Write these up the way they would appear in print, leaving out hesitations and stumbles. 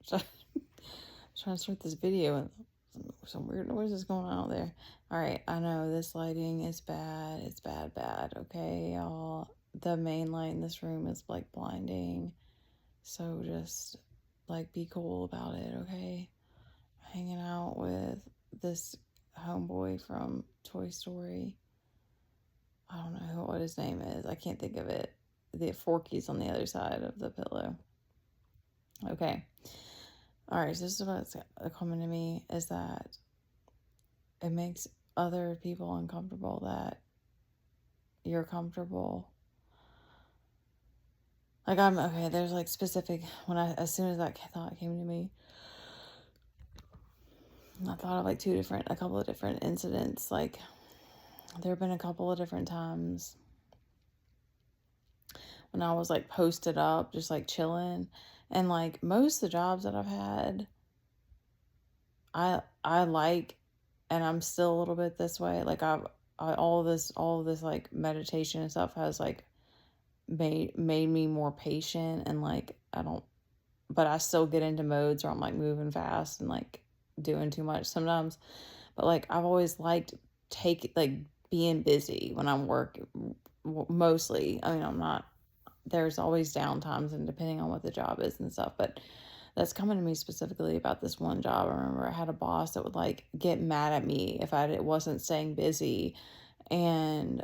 trying to start this video and some weird noises going on out there. All right, I know this lighting is bad. It's bad, bad. Okay, y'all. The main light in this room is like blinding. So just like be cool about it, okay? Hanging out with this homeboy from Toy Story. I don't know what his name is. I can't think of it. The Forky's on the other side of the pillow. Okay. All right, so this is what's coming to me is that it makes other people uncomfortable that you're comfortable. Like I'm okay, there's like specific as soon as that thought came to me, I thought of like a couple of different incidents. Like there have been a couple of different times when I was like posted up, just like chilling. And like most of the jobs that I've had, I like, and I'm still a little bit this way. Like all of this like meditation and stuff has like made me more patient and like but I still get into modes where I'm like moving fast and like doing too much sometimes. But like I've always liked being busy when I'm working mostly. I mean, I'm not, there's always down times and depending on what the job is and stuff, but that's coming to me specifically about this one job. I remember I had a boss that would like get mad at me if I wasn't staying busy, and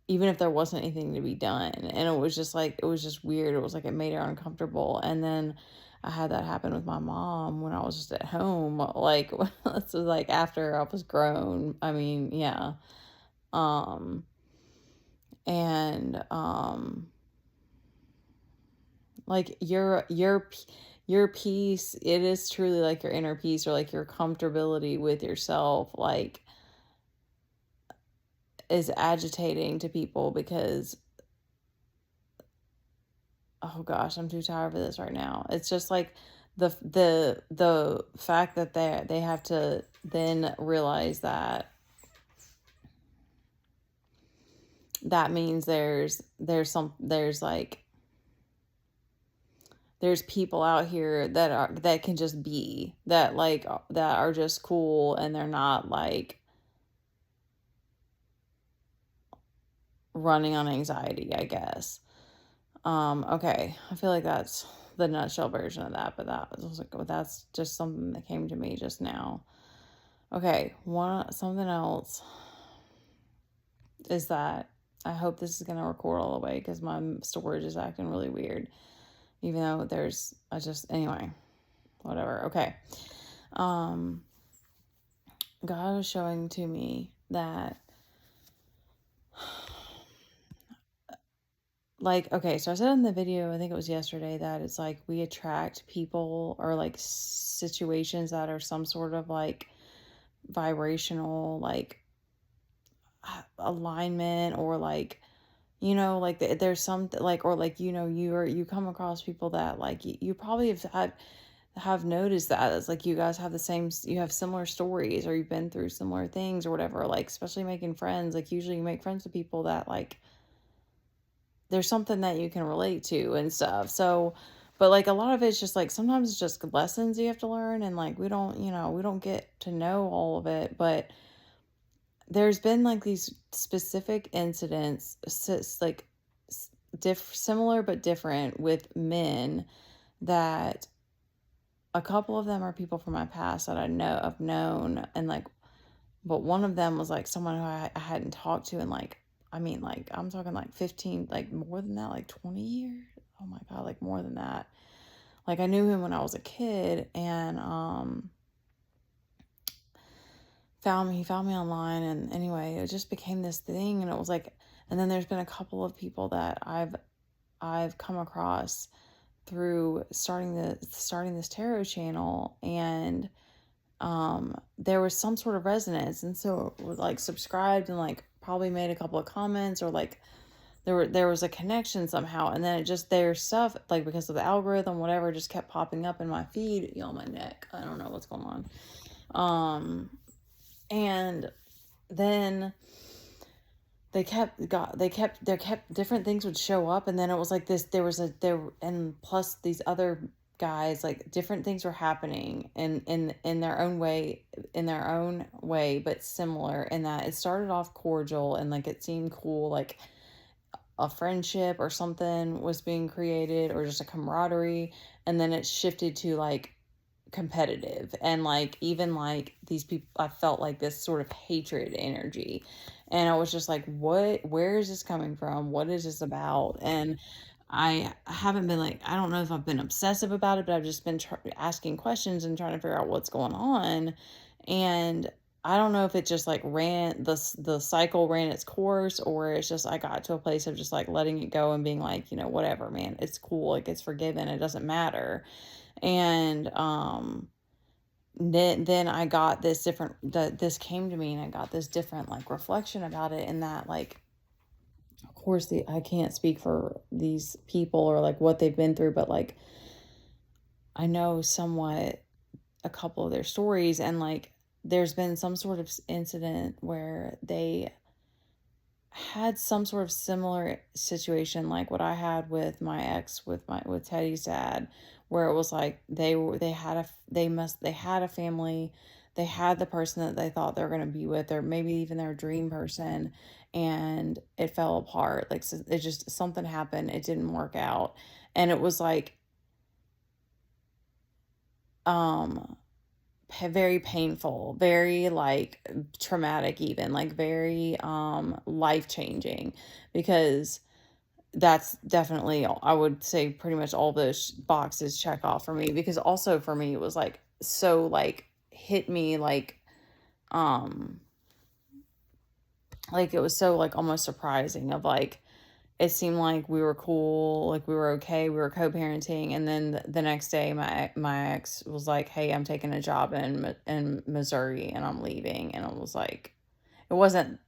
even if there wasn't anything to be done. And it was just like, it was just weird. It was like, it made her uncomfortable. And then I had that happen with my mom when I was just at home. Like, this was like after I was grown. I mean, yeah. Um, and, like your peace, it is truly like your inner peace or like your comfortability with yourself, like is agitating to people because oh gosh, I'm too tired for this right now. It's just like the fact that they have to then realize that means there's like there's people out here that can just be that like that are just cool and they're not like running on anxiety, I guess. Okay. I feel like that's the nutshell version of that, but that's just something that came to me just now. Okay, something else is that I hope this is gonna record all the way because my storage is acting really weird. Even though anyway, whatever. Okay. God was showing to me that like, okay, so I said in the video, I think it was yesterday, that it's like we attract people or like situations that are some sort of like vibrational, like alignment or like, like there's some like, or like, you come across people that like you probably have noticed that it's like you guys have you have similar stories or you've been through similar things or whatever, like especially making friends, like usually you make friends with people that like there's something that you can relate to and stuff. So, but like a lot of it's just like sometimes it's just lessons you have to learn, and like we don't get to know all of it, but there's been like these specific incidents, like similar but different with men that a couple of them are people from my past that I've known, and like, but one of them was like someone who I hadn't talked to in like, I mean, like, I'm talking like 15, like more than that, like 20 years. Oh my God, like more than that. Like I knew him when I was a kid, and he found me online, and anyway, it just became this thing, and it was like, and then there's been a couple of people that I've come across through starting this tarot channel, and there was some sort of resonance, and so it was like subscribed and like probably made a couple of comments, or like there was a connection somehow, and then it just their stuff, like because of the algorithm, whatever, just kept popping up in my feed. Y'all, my neck, I don't know what's going on. And then they kept different things would show up, and then it was like this, and plus these other guys, like different things were happening in their own way, but similar in that it started off cordial and like it seemed cool, like a friendship or something was being created or just a camaraderie, and then it shifted to like competitive, and like even like these people, I felt like this sort of hatred energy, and I was just like, what, where is this coming from, what is this about? And I haven't been like, I don't know if I've been obsessive about it, but I've just been asking questions and trying to figure out what's going on. And I don't know if it just like ran the cycle ran its course, or it's just I got to a place of just like letting it go and being like, whatever, man, it's cool, like it's forgiven, it doesn't matter. And then I got this different, this came to me, and I got this different like reflection about it, and that like, of course, I can't speak for these people or like what they've been through, but like I know somewhat a couple of their stories, and like there's been some sort of incident where they had some sort of similar situation like what I had with my ex, with Teddy's dad, where it was like they had they had a family, they had the person that they thought they were going to be with, or maybe even their dream person, and it fell apart. Like, so it just, something happened, it didn't work out, and it was like um very painful, very like traumatic, even like very life changing, because that's definitely, I would say pretty much all those boxes check off for me, because also for me it was like so like hit me um like it was so like almost surprising of like, it seemed like we were cool, like we were okay, we were co-parenting, and then the next day my ex was like, "Hey, I'm taking a job in Missouri and I'm leaving." And I was like, it wasn't.